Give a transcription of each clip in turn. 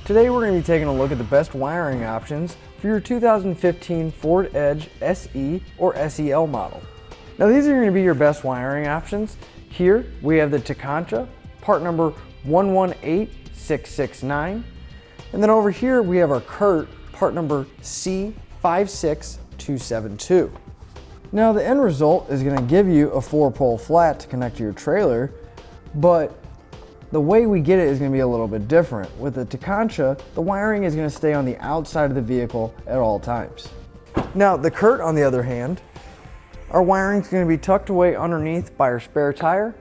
Today we're going to be taking a look at the best wiring options for your 2015 Ford Edge SE or SEL model. Now these are going to be your best wiring options. Here we have the Tekonsha, part number 118669. And then over here we have our Curt, part number C56272. Now the end result is going to give you a 4-pole flat to connect to your trailer, but the way we get it is going to be a little bit different. With the Tekonsha, the wiring is going to stay on the outside of the vehicle at all times. Now the Curt, on the other hand, our wiring is going to be tucked away underneath by our spare tire.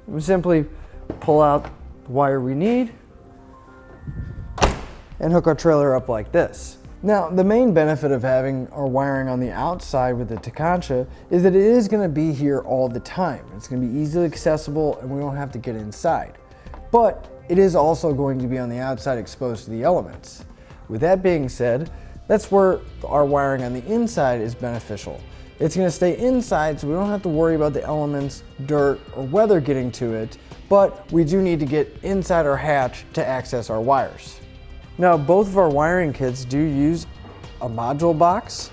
We simply pull out the wire we need and hook our trailer up like this. Now the main benefit of having our wiring on the outside with the Tekonsha is that it is going to be here all the time. It's going to be easily accessible and we don't have to get inside. But it is also going to be on the outside exposed to the elements. With that being said, that's where our wiring on the inside is beneficial. It's going to stay inside so we don't have to worry about the elements, dirt, or weather getting to it, but we do need to get inside our hatch to access our wires. Now both of our wiring kits do use a module box.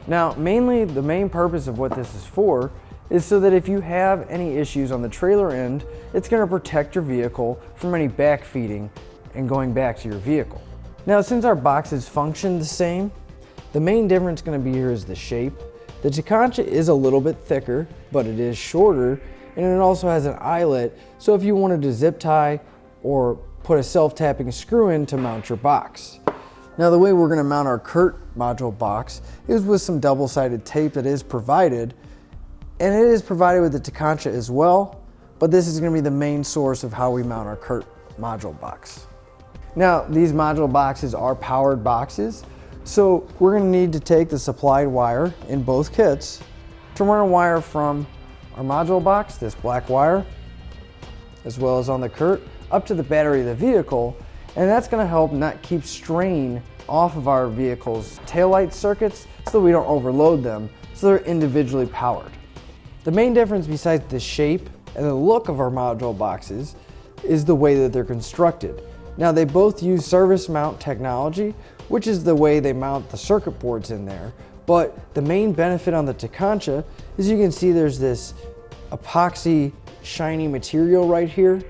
Now mainly the main purpose of what this is for is so that if you have any issues on the trailer end, it's going to protect your vehicle from any backfeeding and going back to your vehicle. Now since our boxes function the same, the main difference going to be here is the shape. The Tekonsha is a little bit thicker, but it is shorter, and it also has an eyelet, so if you wanted to zip tie or put a self-tapping screw in to mount your box. Now the way we're going to mount our Curt Module Box is with some double-sided tape that is provided, and it is provided with the Tekonsha as well, but this is going to be the main source of how we mount our Curt Module Box. Now these module boxes are powered boxes, so we're going to need to take the supplied wire in both kits to run a wire from our module box, this black wire, as well as on the Curt, up to the battery of the vehicle, and that's going to help not keep strain off of our vehicle's taillight circuits so that we don't overload them, so they're individually powered. The main difference besides the shape and the look of our module boxes is the way that they're constructed. Now they both use service mount technology, which is the way they mount the circuit boards in there, but the main benefit on the Tekonsha is you can see there's this epoxy shiny material right here,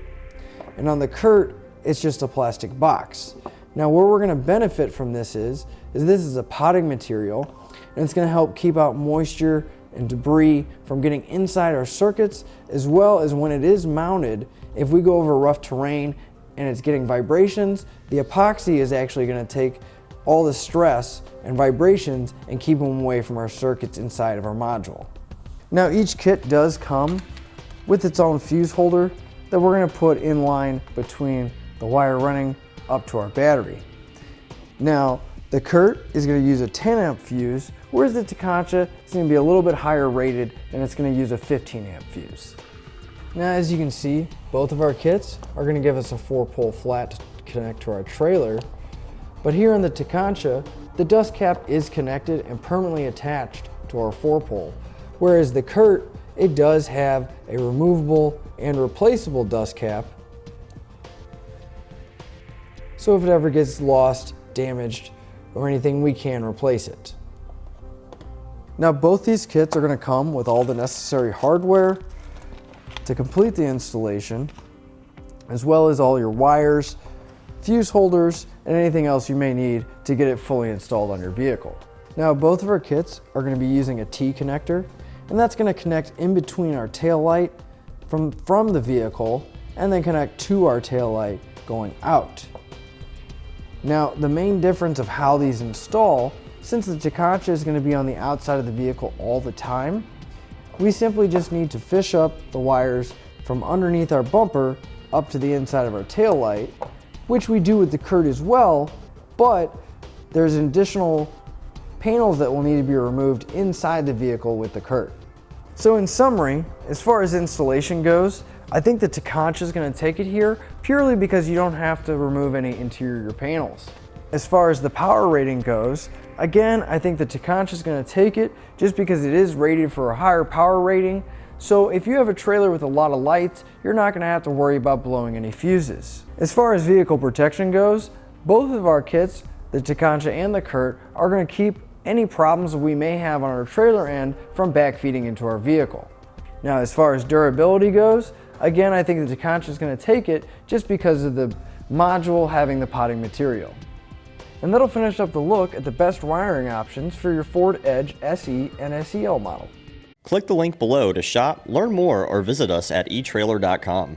and on the Curt it's just a plastic box. Now where we're going to benefit from this is this is a potting material, and it's going to help keep out moisture and debris from getting inside our circuits, as well as when it is mounted, if we go over rough terrain and it's getting vibrations, the epoxy is actually going to take all the stress and vibrations and keep them away from our circuits inside of our module. Now each kit does come with its own fuse holder that we're going to put in line between the wire running up to our battery. Now the Curt is going to use a 10 amp fuse, whereas the Tekonsha is going to be a little bit higher rated and it's going to use a 15 amp fuse. Now as you can see, both of our kits are going to give us a 4-pole flat to connect to our trailer, but here on the Tekonsha, the dust cap is connected and permanently attached to our 4-pole, whereas the Curt, it does have a removable and replaceable dust cap, so if it ever gets lost, damaged, or anything, we can replace it. Now both these kits are going to come with all the necessary hardware to complete the installation, as well as all your wires, fuse holders, and anything else you may need to get it fully installed on your vehicle. Now both of our kits are going to be using a T connector, and that's going to connect in between our tail light from the vehicle and then connect to our tail light going out. Now the main difference of how these install, since the Tekonsha is going to be on the outside of the vehicle all the time, we simply just need to fish up the wires from underneath our bumper up to the inside of our tail light, which we do with the Curt as well, but there's additional panels that will need to be removed inside the vehicle with the Curt. So in summary, as far as installation goes, I think the Tekonsha is going to take it here purely because you don't have to remove any interior panels. As far as the power rating goes, again, I think the Tekonsha is going to take it just because it is rated for a higher power rating, So if you have a trailer with a lot of lights, you're not going to have to worry about blowing any fuses. As far as vehicle protection goes, both of our kits, the Tekonsha and the Curt, are going to keep any problems we may have on our trailer end from backfeeding into our vehicle. Now as far as durability goes, again I think the Tekonsha is going to take it just because of the module having the potting material. And that'll finish up the look at the best wiring options for your Ford Edge SE and SEL model. Click the link below to shop, learn more, or visit us at etrailer.com.